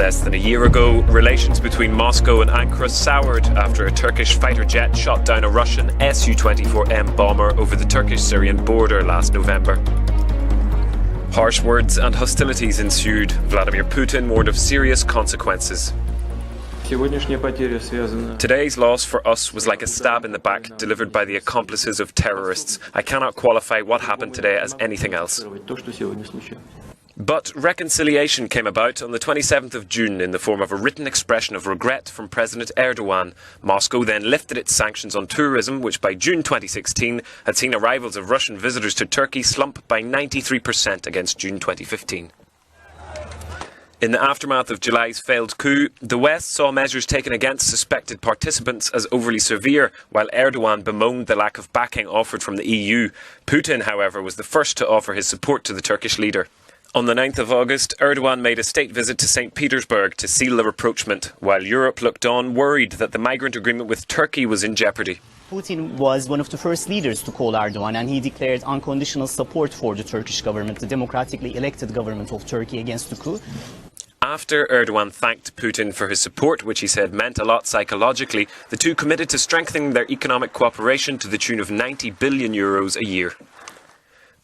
Less than a year ago, relations between Moscow and Ankara soured after a Turkish fighter jet shot down a Russian Su-24M bomber over the Turkish-Syrian border last November. Harsh words and hostilities ensued. Vladimir Putin warned of serious consequences. Today's loss for us was like a stab in the back delivered by the accomplices of terrorists. I cannot qualify what happened today as anything else. But reconciliation came about on the 27th of June in the form of a written expression of regret from President Erdogan. Moscow then lifted its sanctions on tourism, which by June 2016 had seen arrivals of Russian visitors to Turkey slump by 93% against June 2015. In the aftermath of July's failed coup, the West saw measures taken against suspected participants as overly severe, while Erdogan bemoaned the lack of backing offered from the EU. Putin, however, was the first to offer his support to the Turkish leader. On the 9th of August, Erdogan made a state visit to St. Petersburg to seal the rapprochement, while Europe looked on worried that the migrant agreement with Turkey was in jeopardy. Putin was one of the first leaders to call Erdogan, and he declared unconditional support for the Turkish government, the democratically elected government of Turkey, against the coup. After Erdogan thanked Putin for his support, which he said meant a lot psychologically, the two committed to strengthening their economic cooperation to the tune of €90 billion a year.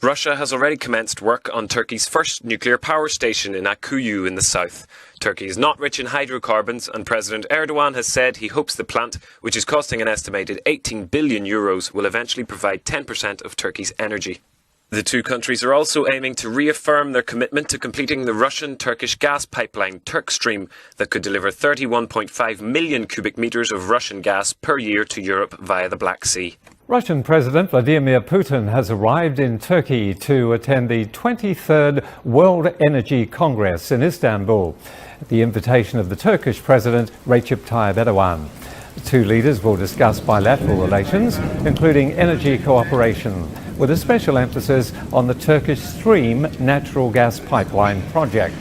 Russia has already commenced work on Turkey's first nuclear power station in Akkuyu in the south. Turkey is not rich in hydrocarbons, and President Erdogan has said he hopes the plant, which is costing an estimated €18 billion, will eventually provide 10% of Turkey's energy. The two countries are also aiming to reaffirm their commitment to completing the Russian-Turkish gas pipeline TurkStream that could deliver 31.5 million cubic metres of Russian gas per year to Europe via the Black Sea. Russian President Vladimir Putin has arrived in Turkey to attend the 23rd World Energy Congress in Istanbul at the invitation of the Turkish President Recep Tayyip Erdogan. The two leaders will discuss bilateral relations, including energy cooperation, with a special emphasis on the Turkish Stream natural gas pipeline project.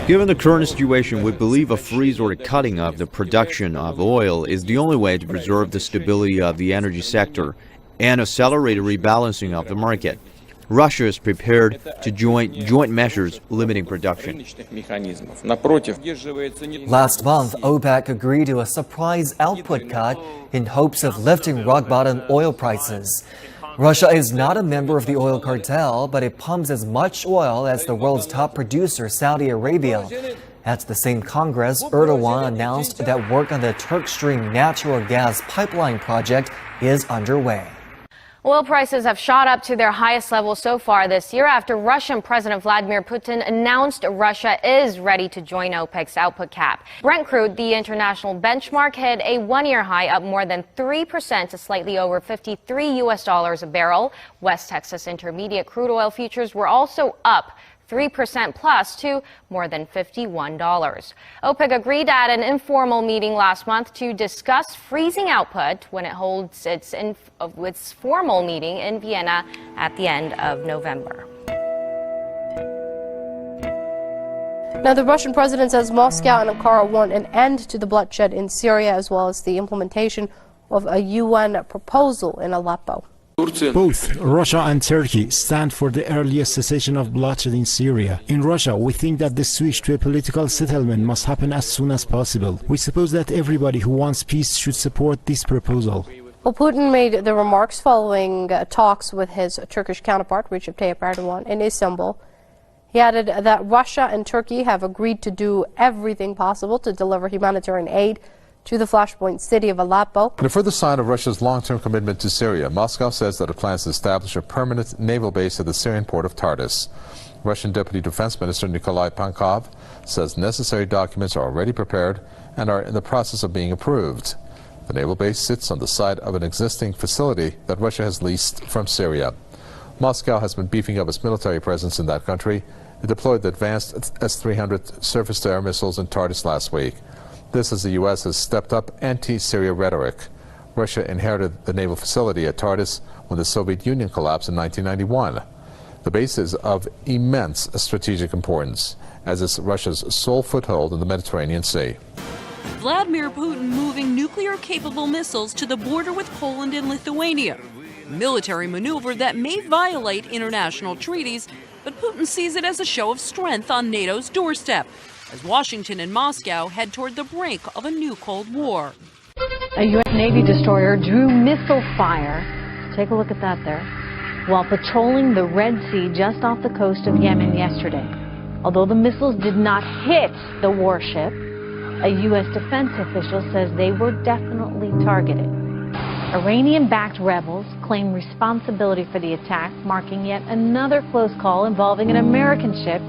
Given the current situation, we believe a freeze or a cutting of the production of oil is the only way to preserve the stability of the energy sector and accelerate a rebalancing of the market. Russia is prepared to joint measures limiting production. Last month, OPEC agreed to a surprise output cut in hopes of lifting rock-bottom oil prices. Russia is not a member of the oil cartel, but it pumps as much oil as the world's top producer, Saudi Arabia. At the same Congress, Erdogan announced that work on the TurkStream natural gas pipeline project is underway. Oil prices have shot up to their highest level so far this year after Russian President Vladimir Putin announced Russia is ready to join OPEC's output cap. Brent crude, the international benchmark, hit a one-year high, up more than 3% to slightly over $53 a barrel. West Texas Intermediate crude oil futures were also up 3% plus to more than $51. OPEC agreed at an informal meeting last month to discuss freezing output when it holds its formal meeting in Vienna at the end of November. Now, the Russian president says Moscow and Ankara want an end to the bloodshed in Syria, as well as the implementation of a UN proposal in Aleppo. Both Russia and Turkey stand for the earliest cessation of bloodshed in Syria. In Russia, we think that the switch to a political settlement must happen as soon as possible. We suppose that everybody who wants peace should support this proposal. Well, Putin made the remarks following talks with his Turkish counterpart, Recep Tayyip Erdogan, in Istanbul. He added that Russia and Turkey have agreed to do everything possible to deliver humanitarian aid to the flashpoint city of Aleppo. In a further sign of Russia's long-term commitment to Syria, Moscow says that it plans to establish a permanent naval base at the Syrian port of Tartus. Russian Deputy Defense Minister Nikolai Pankov says necessary documents are already prepared and are in the process of being approved. The naval base sits on the site of an existing facility that Russia has leased from Syria. Moscow has been beefing up its military presence in that country. It deployed the advanced S-300 surface-to-air missiles in Tartus last week. This as the U.S. has stepped up anti-Syria rhetoric. Russia inherited the naval facility at Tartus when the Soviet Union collapsed in 1991. The base is of immense strategic importance, as is Russia's sole foothold in the Mediterranean Sea. Vladimir Putin moving nuclear-capable missiles to the border with Poland and Lithuania. Military maneuver that may violate international treaties, but Putin sees it as a show of strength on NATO's doorstep, as Washington and Moscow head toward the brink of a new Cold War. A U.S. Navy destroyer drew missile fire, take a look at that there, while patrolling the Red Sea just off the coast of Yemen yesterday. Although the missiles did not hit the warship, a U.S. defense official says they were definitely targeted. Iranian-backed rebels claim responsibility for the attack, marking yet another close call involving an American ship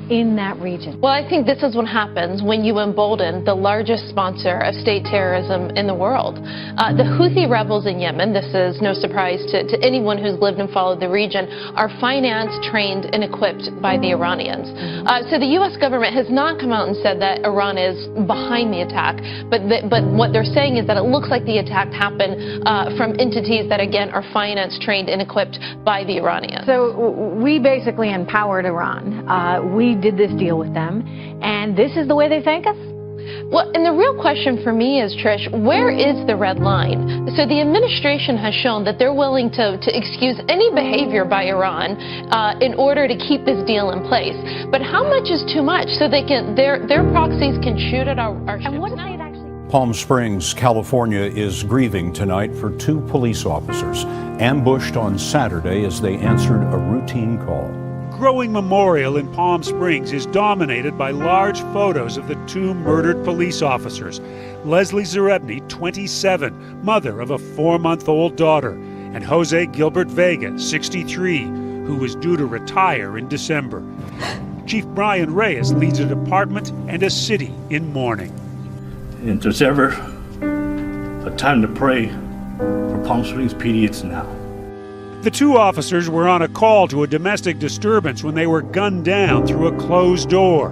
in that region. Well, I think this is what happens when you embolden the largest sponsor of state terrorism in the world. The Houthi rebels in Yemen, this is no surprise to anyone who's lived and followed the region, are financed, trained, and equipped by the Iranians. So the U.S. government has not come out and said that Iran is behind the attack, but what they're saying is that it looks like the attack happened from entities that, again, are financed, trained, and equipped by the Iranians. So we basically empowered Iran. We did this deal with them, and this is the way they thank us? Well, and the real question for me is, Trish, where is the red line? So the administration has shown that they're willing to excuse any behavior by Iran in order to keep this deal in place. But how much is too much so they can their proxies can shoot at our ships? And what if they'd actually... Palm Springs, California is grieving tonight for 2 police officers ambushed on Saturday as they answered a routine call. Growing memorial in Palm Springs is dominated by large photos of the 2 murdered police officers. Leslie Zarebny, 27, mother of a 4-month-old daughter, and Jose Gilbert Vega, 63, who was due to retire in December. Chief Brian Reyes leads a department and a city in mourning. If there's ever a time to pray for Palm Springs PD, it's now. The 2 officers were on a call to a domestic disturbance when they were gunned down through a closed door.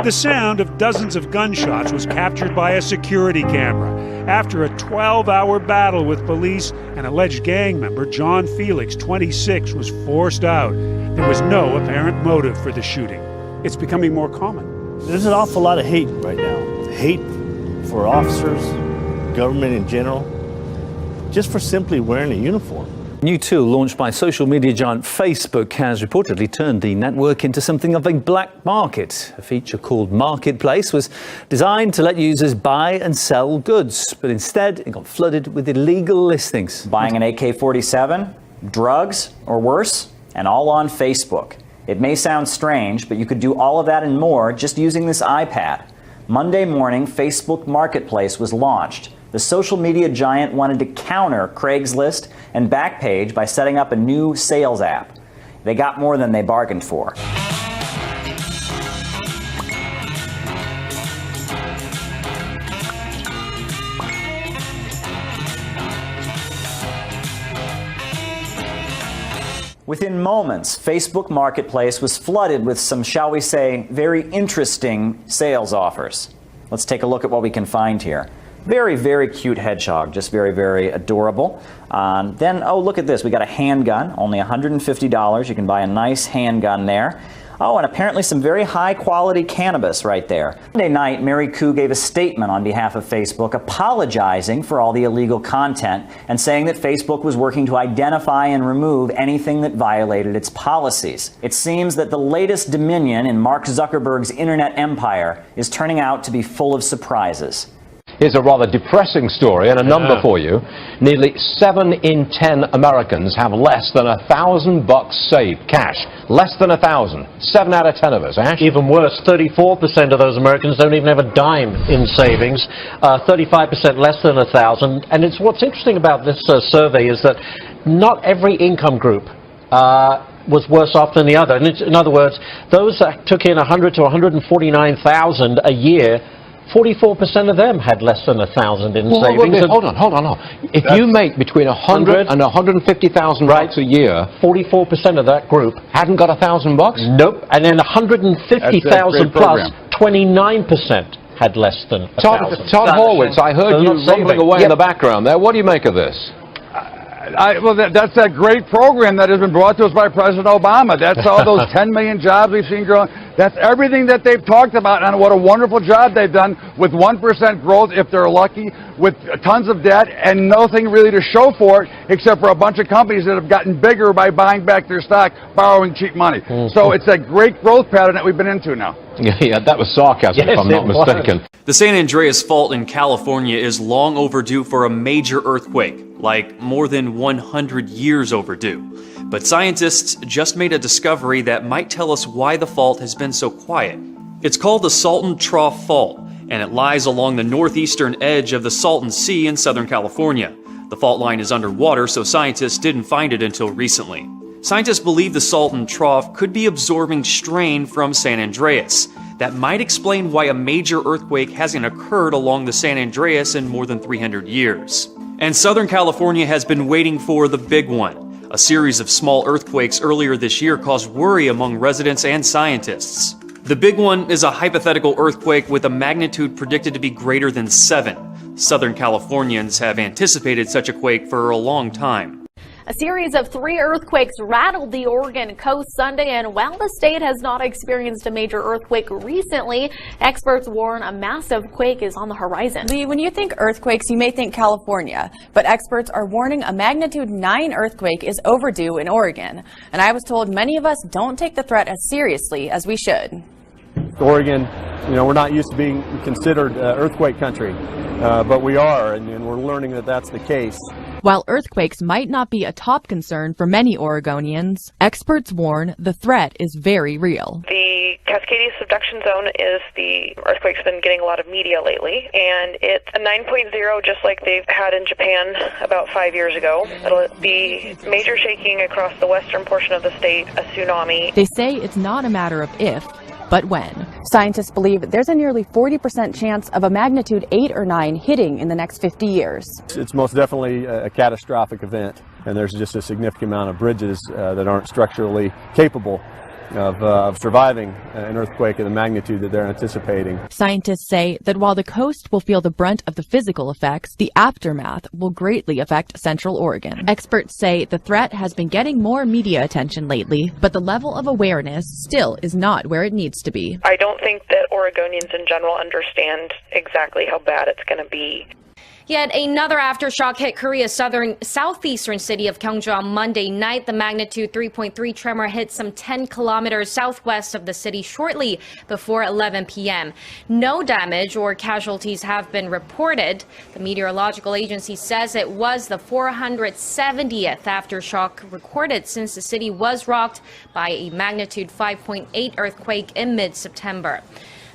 The sound of dozens of gunshots was captured by a security camera. After a 12-hour battle with police, an alleged gang member, John Felix, 26, was forced out. There was no apparent motive for the shooting. It's becoming more common. There's an awful lot of hate right now. Hate for officers, government in general, just for simply wearing a uniform. A new tool launched by social media giant Facebook has reportedly turned the network into something of a black market. A feature called Marketplace was designed to let users buy and sell goods, but instead it got flooded with illegal listings. Buying an AK-47, drugs, or worse, and all on Facebook. It may sound strange, but you could do all of that and more just using this iPad. Monday morning, Facebook Marketplace was launched. The social media giant wanted to counter Craigslist and Backpage by setting up a new sales app. They got more than they bargained for. Within moments, Facebook Marketplace was flooded with some, shall we say, very interesting sales offers. Let's take a look at what we can find here. Very, very cute hedgehog, just very, very adorable. Then, oh, look at this. We got a handgun, only $150. You can buy a nice handgun there. Oh, and apparently some very high-quality cannabis right there. Monday night, Mary Koo gave a statement on behalf of Facebook apologizing for all the illegal content and saying that Facebook was working to identify and remove anything that violated its policies. It seems that the latest dominion in Mark Zuckerberg's internet empire is turning out to be full of surprises. Here's a rather depressing story and a number for you. Nearly 7 in 10 Americans have less than $1,000 saved, cash. Less than 1,000. 7 out of 10 of us, Ash? Even worse, 34% of those Americans don't even have a dime in savings. 35% less than 1,000. And what's interesting about this survey is that not every income group was worse off than the other. And in other words, those that took in $100,000 to $149,000 a year, 44% of them had less than 1,000 in savings. Hold on. If you make between $100,000 and $150,000 a year, 44% of that group hadn't got $1,000. Nope. And then 150,000 plus, 29% had less than 1,000. Todd Horwitz, I heard you rumbling away in the background there. What do you make of this? That's that great program that has been brought to us by President Obama. That's all those 10 million jobs we've seen growing. That's everything that they've talked about, and what a wonderful job they've done with 1% growth, if they're lucky, with tons of debt and nothing really to show for it, except for a bunch of companies that have gotten bigger by buying back their stock, borrowing cheap money. So it's a great growth pattern that we've been into now. Yeah, that was sarcasm, if I'm not mistaken. The San Andreas Fault in California is long overdue for a major earthquake, like more than 100 years overdue. But scientists just made a discovery that might tell us why the fault has been so quiet. It's called the Salton Trough Fault, and it lies along the northeastern edge of the Salton Sea in Southern California. The fault line is underwater, so scientists didn't find it until recently. Scientists believe the Salton Trough could be absorbing strain from San Andreas. That might explain why a major earthquake hasn't occurred along the San Andreas in more than 300 years. And Southern California has been waiting for the big one. A series of small earthquakes earlier this year caused worry among residents and scientists. The big one is a hypothetical earthquake with a magnitude predicted to be greater than 7. Southern Californians have anticipated such a quake for a long time. A series of 3 earthquakes rattled the Oregon coast Sunday, and while the state has not experienced a major earthquake recently, experts warn a massive quake is on the horizon. Lee, when you think earthquakes, you may think California, but experts are warning a magnitude 9 earthquake is overdue in Oregon. And I was told many of us don't take the threat as seriously as we should. Oregon, we're not used to being considered earthquake country, but we are, and we're learning that that's the case. While earthquakes might not be a top concern for many Oregonians, experts warn the threat is very real. The Cascadia subduction zone is the earthquake's been getting a lot of media lately, and it's a 9.0 just like they've had in Japan about 5 years ago. It'll be major shaking across the western portion of the state, a tsunami. They say it's not a matter of if, but when. Scientists believe there's a nearly 40% chance of a magnitude 8 or 9 hitting in the next 50 years. It's most definitely a catastrophic event, and there's just a significant amount of bridges that aren't structurally capable of surviving an earthquake of the magnitude that they're anticipating. Scientists say that while the coast will feel the brunt of the physical effects, the aftermath will greatly affect Central Oregon. Experts say the threat has been getting more media attention lately, but the level of awareness still is not where it needs to be. I don't think that Oregonians in general understand exactly how bad it's going to be. Yet another aftershock hit Korea's southeastern city of Gyeongju on Monday night. The magnitude 3.3 tremor hit some 10 kilometers southwest of the city shortly before 11 p.m. No damage or casualties have been reported. The meteorological agency says it was the 470th aftershock recorded since the city was rocked by a magnitude 5.8 earthquake in mid-September.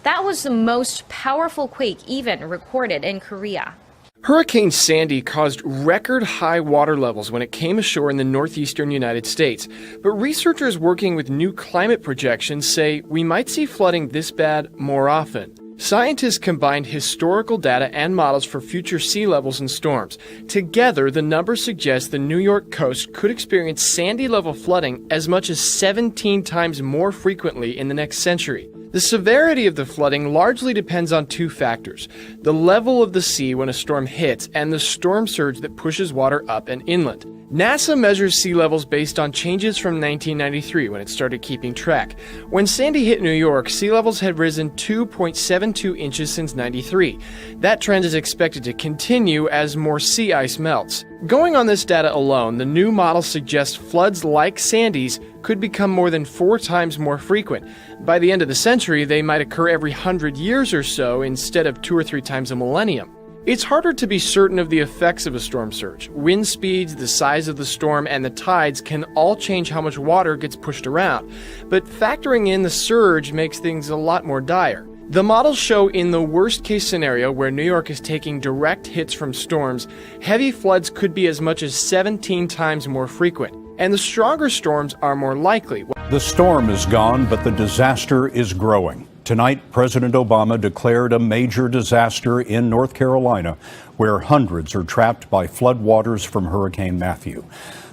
That was the most powerful quake even recorded in Korea. Hurricane Sandy caused record-high water levels when it came ashore in the northeastern United States. But researchers working with new climate projections say we might see flooding this bad more often. Scientists combined historical data and models for future sea levels and storms. Together, the numbers suggest the New York coast could experience Sandy-level flooding as much as 17 times more frequently in the next century. The severity of the flooding largely depends on 2 factors: the level of the sea when a storm hits and the storm surge that pushes water up and inland. NASA measures sea levels based on changes from 1993 when it started keeping track. When Sandy hit New York, sea levels had risen 2.72 inches since '93. That trend is expected to continue as more sea ice melts. Going on this data alone, the new model suggests floods like Sandy's could become more than 4 times more frequent. By the end of the century, they might occur every 100 years or so instead of 2 or 3 times a millennium. It's harder to be certain of the effects of a storm surge. Wind speeds, the size of the storm, and the tides can all change how much water gets pushed around. But factoring in the surge makes things a lot more dire. The models show in the worst-case scenario, where New York is taking direct hits from storms, heavy floods could be as much as 17 times more frequent. And the stronger storms are more likely. The storm is gone, but the disaster is growing. Tonight, President Obama declared a major disaster in North Carolina, where hundreds are trapped by floodwaters from Hurricane Matthew.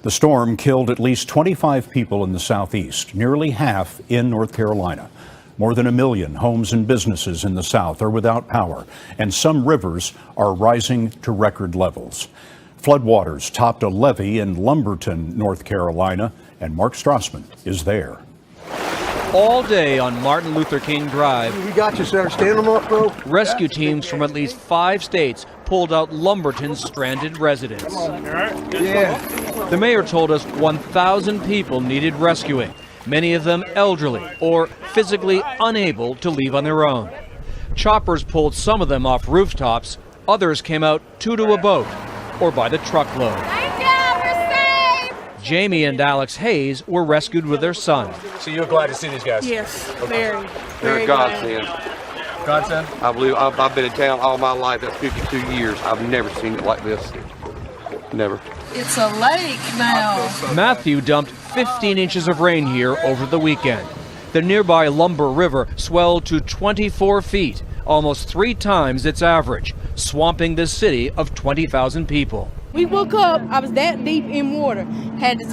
The storm killed at least 25 people in the southeast, nearly half in North Carolina. More than 1 million homes and businesses in the south are without power, and some rivers are rising to record levels. Floodwaters topped a levee in Lumberton, North Carolina, and Mark Strassman is there. All day on Martin Luther King Drive, we got you, sir. Stand them up, bro. Rescue teams from at least 5 states pulled out Lumberton's stranded residents. Yeah. The mayor told us 1,000 people needed rescuing, many of them elderly or physically unable to leave on their own. Choppers pulled some of them off rooftops, others came out 2 to a boat or by the truckload. Jamie and Alex Hayes were rescued with their son. So you're glad to see these guys? Yes, okay. very godsend. Godsend? I believe I've been in town all my life. That's 52 years. I've never seen it like this. Never. It's a lake now. Matthew dumped 15 inches of rain here over the weekend. The nearby Lumber River swelled to 24 feet, almost 3 times its average, swamping the city of 20,000 people. We woke up, I was that deep in water. Had to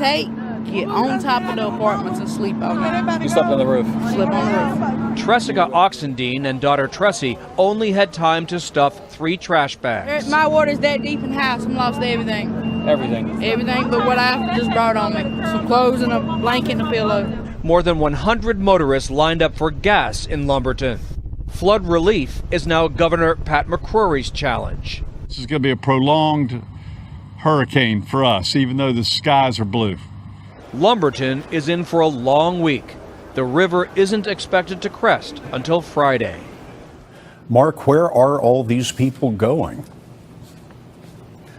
get on top of the apartments and sleep on it. You slept on the roof? Slept on the roof. Tressica Oxendine and daughter Tressie only had time to stuff 3 trash bags. My water's that deep in the house, I'm lost everything. Everything? Everything but what I just brought on me. Some clothes and a blanket and a pillow. More than 100 motorists lined up for gas in Lumberton. Flood relief is now Governor Pat McCrory's challenge. This is going to be a prolonged hurricane for us, even though the skies are blue. Lumberton is in for a long week. The river isn't expected to crest until Friday. Mark, where are all these people going?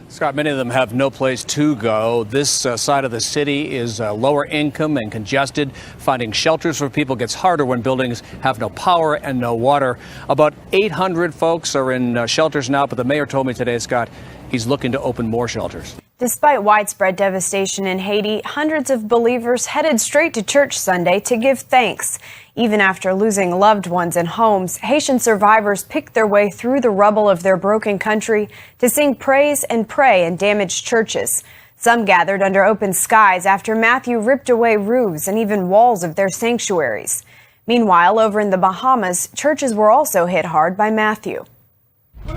Scott, many of them have no place to go. This side of the city is lower income and congested. Finding shelters for people gets harder when buildings have no power and no water. About 800 folks are in shelters now, but the mayor told me today, Scott, he's looking to open more shelters. Despite widespread devastation in Haiti, hundreds of believers headed straight to church Sunday to give thanks. Even after losing loved ones and homes, Haitian survivors picked their way through the rubble of their broken country to sing praise and pray in damaged churches. Some gathered under open skies after Matthew ripped away roofs and even walls of their sanctuaries. Meanwhile, over in the Bahamas, churches were also hit hard by Matthew.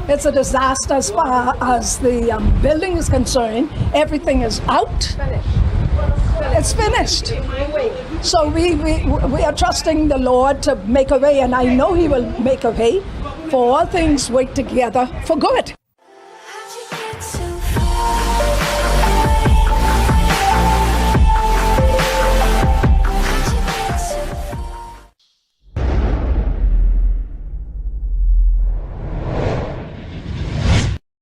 It's a disaster as far as the building is concerned. Everything is out. It's finished. So we are trusting the Lord to make a way, and I know He will make a way. For all things work together for good.